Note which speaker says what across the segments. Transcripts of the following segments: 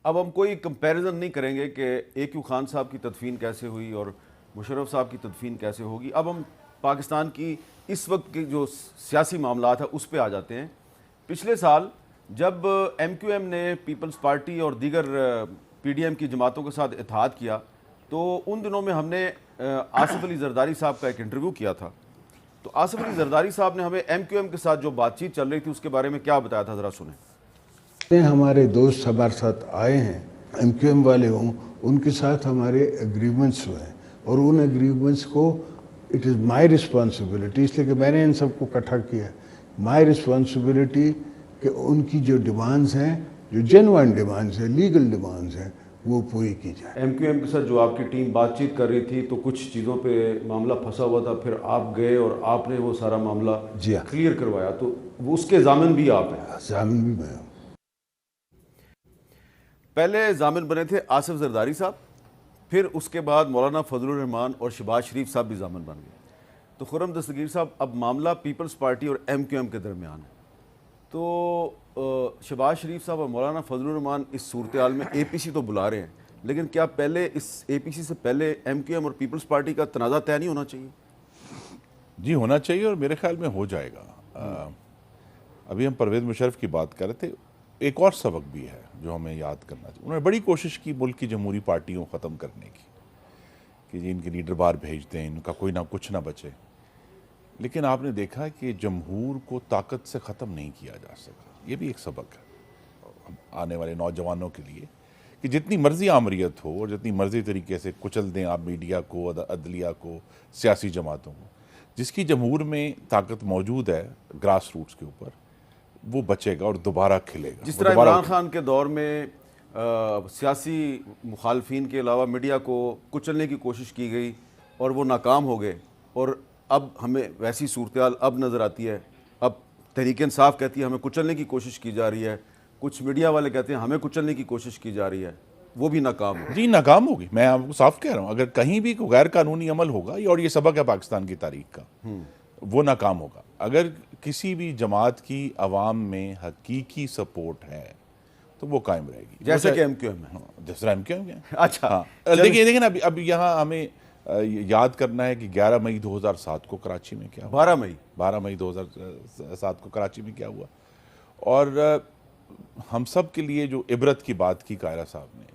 Speaker 1: अब हम कोई कंपैरिजन नहीं करेंगे कि AQ खान साहब की तदफीन कैसे हुई और मुशर्रफ साहब की तदफीन कैसे होगी। अब हम पाकिस्तान की इस वक्त के जो सियासी मामलात है उस पर आ जाते हैं। पिछले साल जब MQM ने पीपल्स पार्टी और दीगर PDM की जमातों के साथ इत्तेहाद किया तो उन दिनों में हमने आसिफ अली जरदारी साहब का एक इंटरव्यू किया था। तो आसिफ अली जरदारी साहब ने हमें MQM के साथ जो बातचीत चल रही थी उसके बारे में क्या बताया था, ज़रा सुने।
Speaker 2: हमारे दोस्त हमारे साथ आए हैं, MQM वाले हों, उनके साथ हमारे एग्रीमेंट्स हुए हैं और उन एग्रीमेंट्स को इट इज़ माई रिस्पॉन्सिबिलिटी, इसलिए कि मैंने इन सबको इकट्ठा किया, माई रिस्पॉन्सिबिलिटी कि उनकी जो डिमांड्स हैं, जो जेन्युइन डिमांड्स हैं, लीगल डिमांड्स हैं, वो पूरी की जाए।
Speaker 1: MQM के साथ जो आपकी टीम बातचीत कर रही थी तो कुछ चीज़ों पे मामला फंसा हुआ था, फिर आप गए और आपने वो सारा मामला क्लियर करवाया, तो वो उसके जामिन भी आप हैं?
Speaker 2: जामिन भी मैं हूँ।
Speaker 1: पहले जामिन बने थे आसिफ जरदारी साहब, फिर उसके बाद मौलाना फजलुर रहमान और शहबाज शरीफ साहब भी जामिन बन गए। तो खुर्रम दस्तगीर साहब, अब मामला पीपल्स पार्टी और MQM के दरमियान है, तो शहबाज शरीफ साहब और मौलाना फजलुर रहमान इस सूरत हाल में APC तो बुला रहे हैं, लेकिन क्या पहले इस APC से पहले MQM और पीपल्स पार्टी का तनाज़ा तय नहीं होना चाहिए?
Speaker 3: जी होना चाहिए और मेरे ख्याल में हो जाएगा। अभी हम परवेज़ मुशर्रफ की बात कर रहे थे, एक और सबक भी है जो हमें याद करना चाहिए। उन्होंने बड़ी कोशिश की मुल्क की जमहूरी पार्टियों को ख़त्म करने की, कि जी इनके लीडर बाहर भेज दें, इनका कोई ना कुछ ना बचे। लेकिन आपने देखा कि जमहूर को ताकत से ख़त्म नहीं किया जा सका। ये भी एक सबक है आने वाले नौजवानों के लिए कि जितनी मर्जी आमरीत हो और जितनी मर्जी तरीके से कुचल दें आप मीडिया को, अदलिया को, सियासी जमातों को, जिसकी जमहूर में ताकत मौजूद है ग्रास रूट्स के ऊपर, वो बचेगा और दोबारा खिलेगा।
Speaker 1: जिस तरह इमरान खान के दौर में सियासी मुखालफिन के अलावा मीडिया को कुचलने की कोशिश की गई और वो नाकाम हो गए, और अब हमें वैसी सूरत हाल अब नज़र आती है। अब तहरीक इंसाफ कहती है हमें कुचलने की कोशिश की जा रही है, कुछ मीडिया वाले कहते हैं हमें कुचलने की कोशिश की जा रही है, वो भी नाकाम हो।
Speaker 3: जी नाकाम होगी, मैं आपको साफ कह रहा हूँ। अगर कहीं भी कोई गैर कानूनी अमल होगा, और ये सबक है पाकिस्तान की तारीख का, वो नाकाम होगा। अगर किसी भी जमात की अवाम में हकीकी सपोर्ट है तो वो कायम रहेगी,
Speaker 1: जैसे कि MQM है।
Speaker 3: जैसे MQM है।
Speaker 1: अच्छा
Speaker 3: हाँ, देखिए ना, अब यहाँ हमें याद करना है कि 11 मई 2007 को कराची में क्या हुआ, 12 मई 2007 को कराची में क्या हुआ। और हम सब के लिए जो इबरत की बात की कायरा साहब ने,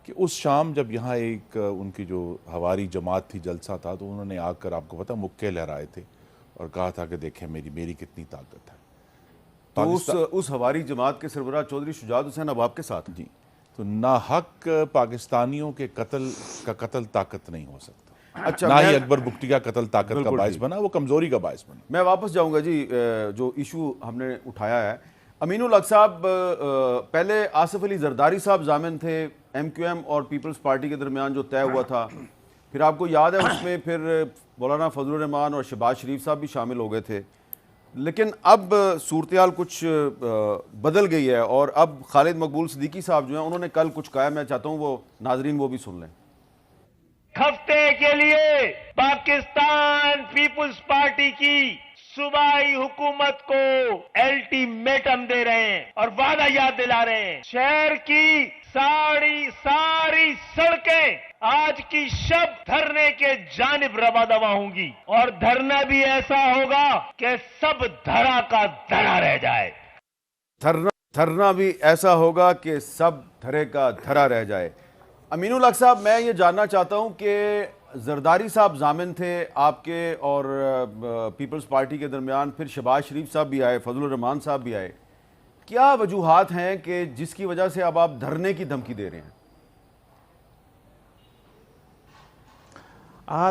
Speaker 3: कि उस शाम जब यहाँ एक उनकी जो हवारी जमात थी, जलसा था, तो उन्होंने आकर, आपको पता, मुक्के लहराए थे और कहा था कि देखें मेरी कितनी ताकत है।
Speaker 1: तो उस हवारी जमात के सरबराह चौधरी शुजात हुसैन अब आपके साथ जी।
Speaker 3: तो नाहक पाकिस्तानियों के कत्ल ताकत नहीं हो सकता।
Speaker 1: अच्छा,
Speaker 3: ना ही अकबर बुगटी का कत्ल ताकत का बायस बना, वो कमजोरी का बायस बना।
Speaker 1: मैं वापस जाऊंगा जी, जो इशू हमने उठाया है। अमीनुल हक साहब, पहले आसिफ अली जरदारी साहब जामिन थे, MQM और पीपल्स पार्टी के दरमियान जो तय हुआ था, फिर आपको याद है उसमें फिर मौलाना फजलुर रहमान और शहबाज शरीफ साहब भी शामिल हो गए थे। लेकिन अब सूरत हाल कुछ बदल गई है और अब खालिद मकबूल सिद्दीकी साहब जो हैं उन्होंने कल कुछ कहा, मैं चाहता हूँ वो नाजरीन वो भी सुन लें।
Speaker 4: हफ्ते के लिए पाकिस्तान पीपुल्स पार्टी की सूबाई हुकूमत को अल्टीमेटम दे रहे हैं और वादा याद दिला रहे हैं। शहर की सारी सड़कें आज की शब धरने के जानिब रवा दवा होंगी और धरना भी ऐसा होगा कि सब धरा का धरा रह जाए।
Speaker 1: धरना भी ऐसा होगा कि सब धरे का धरा रह जाए। अमीनुल हक साहब, मैं ये जानना चाहता हूं कि जरदारी साहब जामिन थे आपके और पीपल्स पार्टी के दरमियान, फिर शहबाज शरीफ साहब भी आए, फजलुर रहमान साहब भी आए, क्या वजूहात हैं कि जिसकी वजह से अब आप धरने की धमकी दे रहे हैं?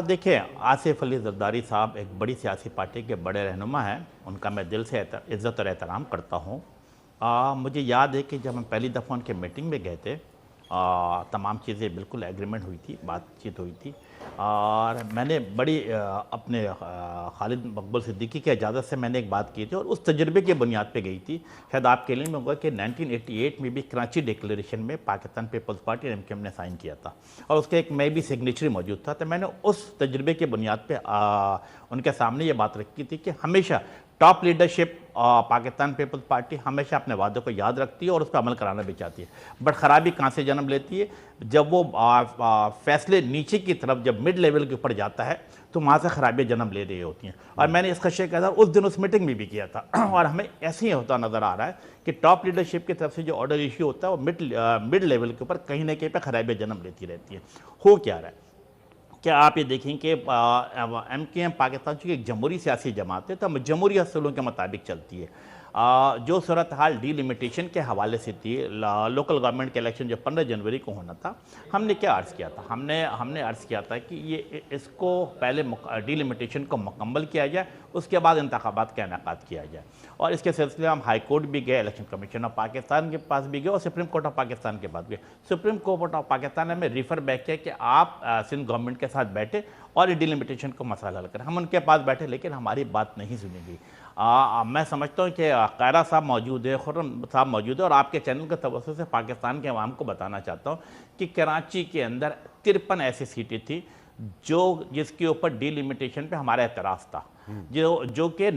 Speaker 5: देखिए, आसिफ अली जरदारी साहब एक बड़ी सियासी पार्टी के बड़े रहनुमा हैं, उनका मैं दिल से इज़्ज़त और एहतराम करता हूँ। मुझे याद है कि जब हम पहली दफ़ा उनके मीटिंग में गए थे, तमाम चीज़ें बिल्कुल एग्रीमेंट हुई थी, बातचीत हुई थी, और मैंने बड़ी अपने खालिद मकबूल सिद्दीकी की इजाज़त से मैंने एक बात की थी और उस तजुर्बे की बुनियाद पे गई थी। शायद आपके लिए में होगा कि 1988 में भी कराची डिक्लेरेशन में पाकिस्तान पीपल्स पार्टी और MQM ने साइन किया था और उसके एक में भी सिग्नेचरी मौजूद था। तो मैंने उस तजुर्बे की बुनियाद पे उनके सामने ये बात रखी थी कि हमेशा टॉप लीडरशिप पाकिस्तान पीपल्स पार्टी हमेशा अपने वादों को याद रखती है और उस पर अमल कराना भी चाहती है, बट खराबी कहाँ से जन्म लेती है? जब वो फैसले नीचे की तरफ जब मिड लेवल के ऊपर जाता है तो वहाँ से खराबियाँ जन्म ले रही होती हैं। और मैंने इस खदशे का उस दिन उस मीटिंग में भी किया था और हमें ऐसे ही होता नज़र आ रहा है कि टॉप लीडरशिप की तरफ से जो ऑर्डर इश्यू होता है वो मिड लेवल के ऊपर कहीं ना कहीं पर खराबियाँ जन्म लेती रहती हैं। हो क्या रहा है? क्या आप ये देखें कि MKM पाकिस्तान चूँकि एक जमहूरी सियासी जमात है तो जमहूरी असूलों के मुताबिक चलती है। जो सूरत हाल डीलिमिटेशन के हवाले से थी, लोकल गवर्नमेंट के इलेक्शन जो 15 जनवरी को होना था, हमने क्या अर्ज़ किया था? हमने अर्ज़ किया था कि ये इसको पहले डीलिमिटेशन को मुकम्मल किया जाए, उसके बाद इंतखाबात का इनेकाद किया जाए। और इसके सिलसिले में हम हाई कोर्ट भी गए, इलेक्शन कमीशन ऑफ पाकिस्तान के पास भी गए और सुप्रीम कोर्ट ऑफ पाकिस्तान के पास गए। सुप्रीम कोर्ट ऑफ पाकिस्तान ने हमें रिफ़र बैक किया कि आप सिंध गवर्नमेंट के साथ बैठे और डीलिमिटेशन को मसला हल करें। हम उनके पास बैठे लेकिन हमारी बात नहीं सुनी गई। मैं समझता हूँ कि कायरा साहब मौजूद है, खुर्रम साहब मौजूद है और आपके चैनल के तवज्जो से पाकिस्तान के अवाम को बताना चाहता हूँ कि कराची के अंदर 53 ऐसी सीटें थी जिसके ऊपर डीलिमिटेशन पे हमारा एतराज़ था, जो कि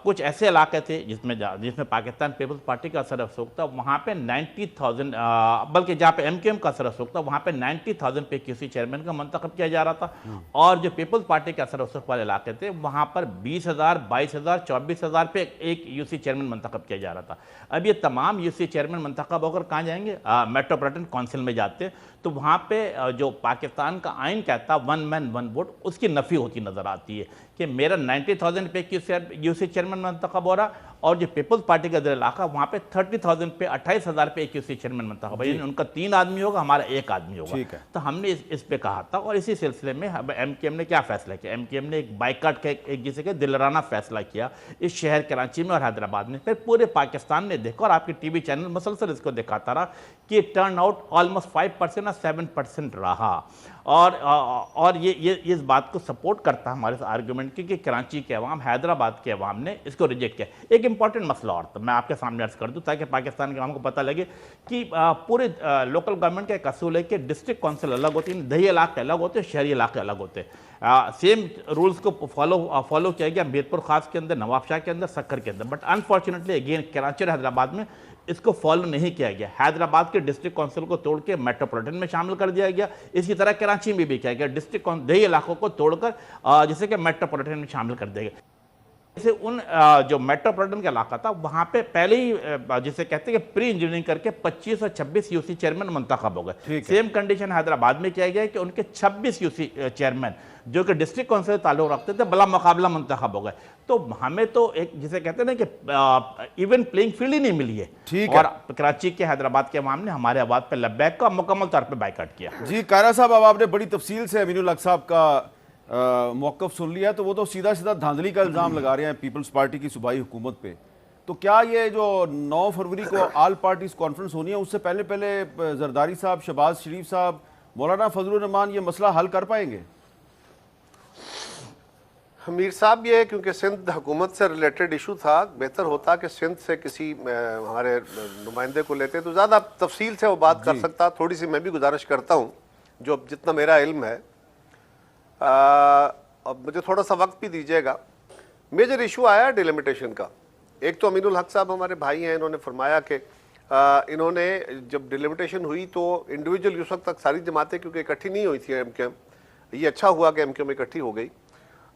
Speaker 5: कुछ ऐसे इलाके थे जिसमें पाकिस्तान पीपल्स पार्टी का असर रसूख था, वहाँ पे 90,000 बल्कि जहाँ पे MKM का असर रसूख था वहाँ पे 90,000 पे QC चेयरमैन का मंतखब किया जा रहा था और जो पीपल्स पार्टी के असर रसूख वाले इलाके थे वहाँ पर 20,000, 22,000, 24,000 पे एक UC चेयरमैन मंतखब किया जा रहा था। अब ये तमाम UC चेयरमैन मंतखब होकर कहाँ जाएंगे? मेट्रोपॉलिटन काउंसिल में जाते तो वहाँ पे जो पाकिस्तान का आइन कहता वन मैन वन वोट, उसकी नफ़ी होती नज़र आती है कि मेरा 90,000 पे UC चेयरमैन मंतखब हो रहा और जो पीपल्स पार्टी का इलाका वहाँ पे 30,000 पे 28,000 पे UC चेयरमैन मंतखब है, यानी उनका 3 आदमी होगा, हमारा 1 आदमी होगा। तो हमने इस पे कहा था और इसी सिलसिले में MKM ने क्या फैसला किया? MKM ने एक बाइकाट का एक जिसे कि दिलराना फैसला किया इस शहर कराची में और हैदराबाद में। फिर पूरे पाकिस्तान ने देखा और आपके TV चैनल मुसलसल इसको दिखाता रहा कि टर्न आउट ऑलमोस्ट 5% और 7% रहा और ये इस बात को सपोर्ट करता है हमारे आर्गूमेंट की कि कराची के अवाम, हैदराबाद के अवाम ने इसको रिजेक्ट किया। एक इंपॉर्टेंट मसला और तो मैं आपके सामने अर्ज कर दूं ताकि पाकिस्तान के अवाम को पता लगे कि पूरे लोकल गवर्नमेंट का एक असूल है कि डिस्ट्रिक्ट काउंसिल अलग होती है, दही इलाके अलग होते हैं, शहरी इलाके अलग होते हैं। सेम रूल्स को फॉलो किया गया मीरपुर खास के अंदर, नवाबशाह के अंदर, सक्कर के अंदर, बट अनफॉर्चुनेटली अगेन कराची और हैदराबाद में इसको फॉलो नहीं किया गया। हैदराबाद के डिस्ट्रिक्ट काउंसिल को तोड़ के मेट्रोपॉलिटन में शामिल कर दिया गया। इसी तरह कराची में भी किया गया, डिस्ट्रिक्ट दही इलाकों को तोड़कर जिसे कि मेट्रोपॉलिटन में शामिल कर दिया गया। जैसे उन जो मेट्रोपॉलिटन का इलाका था वहाँ पे पहले ही जिसे कहते हैं कि प्री इंजीनियरिंग करके 25 और 26 UC चेयरमैन मुंतखब हो गए। सेम कंडीशन हैदराबाद में किया गया कि उनके 26 UC चेयरमैन जो कि डिस्ट्रिक्ट काउंसिल से ताल्लुक रखते थे बला मुकाबला मुंतखब हो गए। तो हमें तो एक जिसे कहते हैं ना कि इवन प्लेइंग फील्ड ही नहीं मिली है और कराची के हैदराबाद के अवाम ने हमारे आवाज़ पर लब्बैक का मुकम्मल तौर पर बाइकाट किया।
Speaker 1: जी कायरा साहब, अब आपने बड़ी तफसील से अमीनुल हक साहब का मौक़िफ़ सुन लिया, तो वो तो सीधा सीधा धांधली का इल्ज़ाम लगा रहे हैं पीपल्स पार्टी की सूबाई हुकूमत पे। तो क्या ये जो 9 फरवरी को ऑल पार्टीज कॉन्फ्रेंस होनी है उससे पहले जरदारी साहब, शहबाज शरीफ साहब, मौलाना फजलुर रहमान ये मसला हल कर पाएंगे?
Speaker 6: मीर साहब, ये क्योंकि सिंध हुकूमत से रिलेटेड इशू था, बेहतर होता कि सिंध से किसी हमारे नुमाइंदे को लेते तो ज़्यादा तफसील से वो बात कर सकता। थोड़ी सी मैं भी गुजारिश करता हूँ, जो जितना मेरा इल्म है, अब मुझे थोड़ा सा वक्त भी दीजिएगा। मेजर इशू आया डिलिमिटेशन का। एक तो अमीनुल हक साहब हमारे भाई हैं, इन्होंने फरमाया कि इन्होंने जब डिलिमिटेशन हुई तो इंडिविजुअल उस वक्त तक सारी जमातें क्योंकि इकट्ठी नहीं हुई थी MKM, ये अच्छा हुआ कि MKM इकट्ठी हो गई,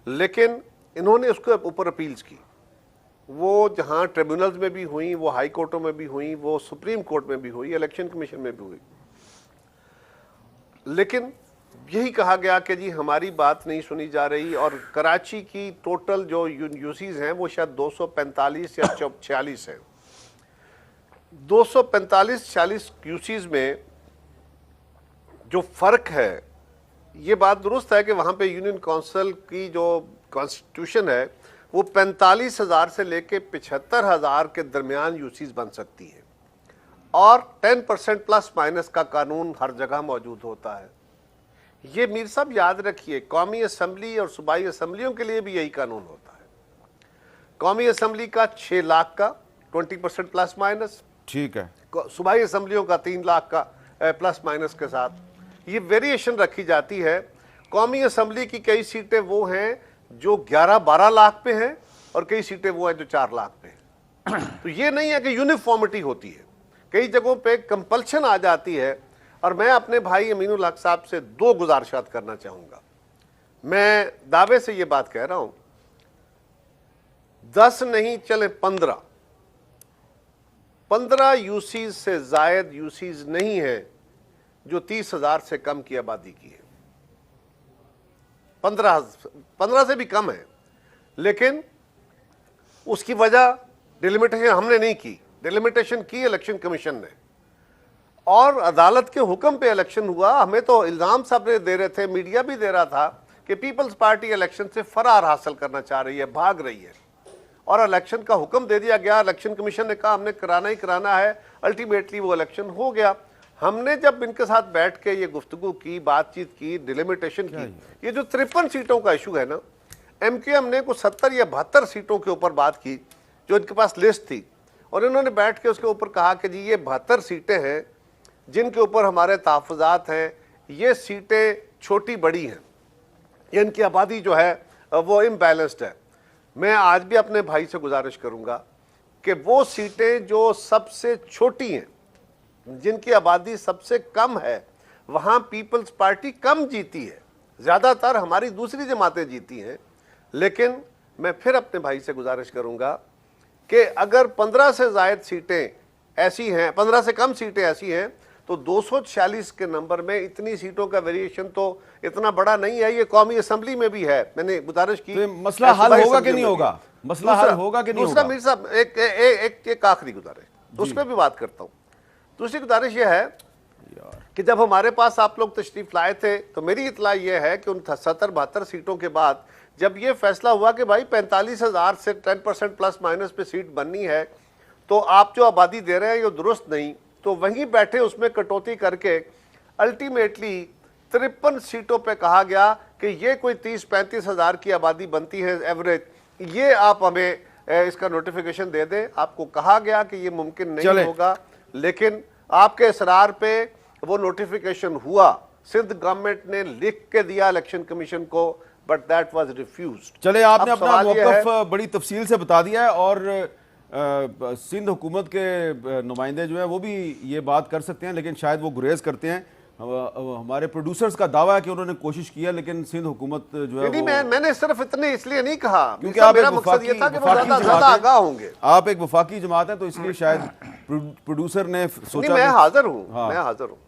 Speaker 6: लेकिन इन्होंने उसके ऊपर अपील्स की। वो जहाँ ट्रिब्यूनल्स में भी हुई, वो हाई कोर्टों में भी हुई, वो सुप्रीम कोर्ट में भी हुई, इलेक्शन कमीशन में भी हुई, लेकिन यही कहा गया कि जी हमारी बात नहीं सुनी जा रही। और कराची की टोटल जो यूसीज हैं वो शायद 245 या 46 हैं। 245-46 यूसीज में जो फ़र्क है, ये बात दुरुस्त है कि वहाँ पे यूनियन काउंसिल की जो कॉन्स्टिट्यूशन है वो 45,000 से लेके 75,000 के दरमियान यूसीज बन सकती है और 10% प्लस माइनस का कानून हर जगह मौजूद होता है। ये मीर साहब याद रखिए, कौमी असम्बली और सूबाई असम्बलियों के लिए भी यही कानून होता है। कौमी असम्बली का 6 लाख का 20% प्लस माइनस,
Speaker 1: ठीक है,
Speaker 6: सूबाई असम्बलियों का 3 लाख का प्लस माइनस के साथ ये वेरिएशन रखी जाती है। कौमी असम्बली की कई सीटें वो हैं जो 11-12 लाख पे हैं और कई सीटें वो हैं जो 4 लाख पे हैं। तो ये नहीं है कि यूनिफॉर्मिटी होती है, कई जगहों पे कंपल्शन आ जाती है। और मैं अपने भाई अमीनुल हक साहब से 2 गुजारिशात करना चाहूंगा। मैं दावे से ये बात कह रहा हूं, 10 नहीं चले 15 यूसीज से जायद यूसीज नहीं है जो 30,000 से कम की आबादी की है। 15 से भी कम है, लेकिन उसकी वजह डिलिमिटेशन हमने नहीं की, डिलिमिटेशन की इलेक्शन कमीशन ने, और अदालत के हुक्म पे इलेक्शन हुआ। हमें तो इल्जाम सब दे रहे थे, मीडिया भी दे रहा था कि पीपल्स पार्टी इलेक्शन से फरार हासिल करना चाह रही है, भाग रही है, और इलेक्शन का हुक्म दे दिया गया। इलेक्शन कमीशन ने कहा हमने कराना ही कराना है, अल्टीमेटली वो इलेक्शन हो गया। हमने जब इनके साथ बैठ के ये गुफ्तगू की, बातचीत की, डिलिमिटेशन की, ये जो 53 सीटों का इशू है ना, एमक्यूएम ने कुछ 70 या 72 सीटों के ऊपर बात की जो इनके पास लिस्ट थी, और इन्होंने बैठ के उसके ऊपर कहा कि जी ये 72 सीटें हैं जिनके ऊपर हमारे तहफ़्फ़ुज़ात हैं, ये सीटें छोटी बड़ी हैं, ये इनकी आबादी जो है वो इम्बैलेंस्ड है। मैं आज भी अपने भाई से गुजारिश करूंगा कि वो सीटें जो सबसे छोटी हैं, जिनकी आबादी सबसे कम है, वहाँ पीपल्स पार्टी कम जीती है, ज़्यादातर हमारी दूसरी जमातें जीती हैं। लेकिन मैं फिर अपने भाई से गुजारिश करूंगा कि अगर 15 से ज़ायद सीटें ऐसी हैं, 15 से कम सीटें ऐसी हैं, तो 246 के नंबर में इतनी सीटों का वेरिएशन तो इतना बड़ा नहीं है। ये कौमी असेंबली में भी है, मैंने गुजारिश की।
Speaker 1: तो मसला हल होगा कि नहीं होगा? मसला हल होगा कि नहीं होगा?
Speaker 6: दूसरा मीर साहब एक आखिरी गुजारिश, उस पर भी बात करता हूँ। दूसरी गुजारिश यह है कि जब हमारे पास आप लोग तशरीफ लाए थे तो मेरी इतला यह है कि उन 70-72 सीटों के बाद जब ये फैसला हुआ कि भाई 45,000 से 10% प्लस माइनस पे सीट बननी है, तो आप जो आबादी दे रहे हैं ये दुरुस्त नहीं, तो वहीं बैठे उसमें कटौती करके अल्टीमेटली 53 सीटों पे कहा गया कि ये कोई 30-35 हज़ार की आबादी बनती है एवरेज, ये आप हमें इसका नोटिफिकेशन दे दें। आपको कहा गया कि ये मुमकिन नहीं होगा, लेकिन आपके इसरार पे वो नोटिफिकेशन हुआ। सिंध गवर्नमेंट ने लिख के दिया इलेक्शन कमीशन को, बट दैट वाज रिफ्यूज्ड।
Speaker 1: चले, आपने अपना मौक़िफ़ बड़ी तफसील से बता दिया है, और सिंध हुकूमत के नुमाइंदे जो हैं वो भी ये बात कर सकते हैं, लेकिन शायद वो गुरेज करते हैं। हमारे प्रोड्यूसर्स का दावा है कि उन्होंने कोशिश किया, लेकिन सिंध हुकूमत जो है
Speaker 6: मैंने सिर्फ इतने इसलिए नहीं कहा
Speaker 1: क्योंकि आप
Speaker 6: मेरा मकसद ये था कि वो ज़्यादा आगाह होंगे।
Speaker 1: आप एक वफाकी जमात है, तो इसलिए शायद प्रोड्यूसर ने सोचा।
Speaker 6: मैं हाजिर हूँ, मैं हाजिर हूँ।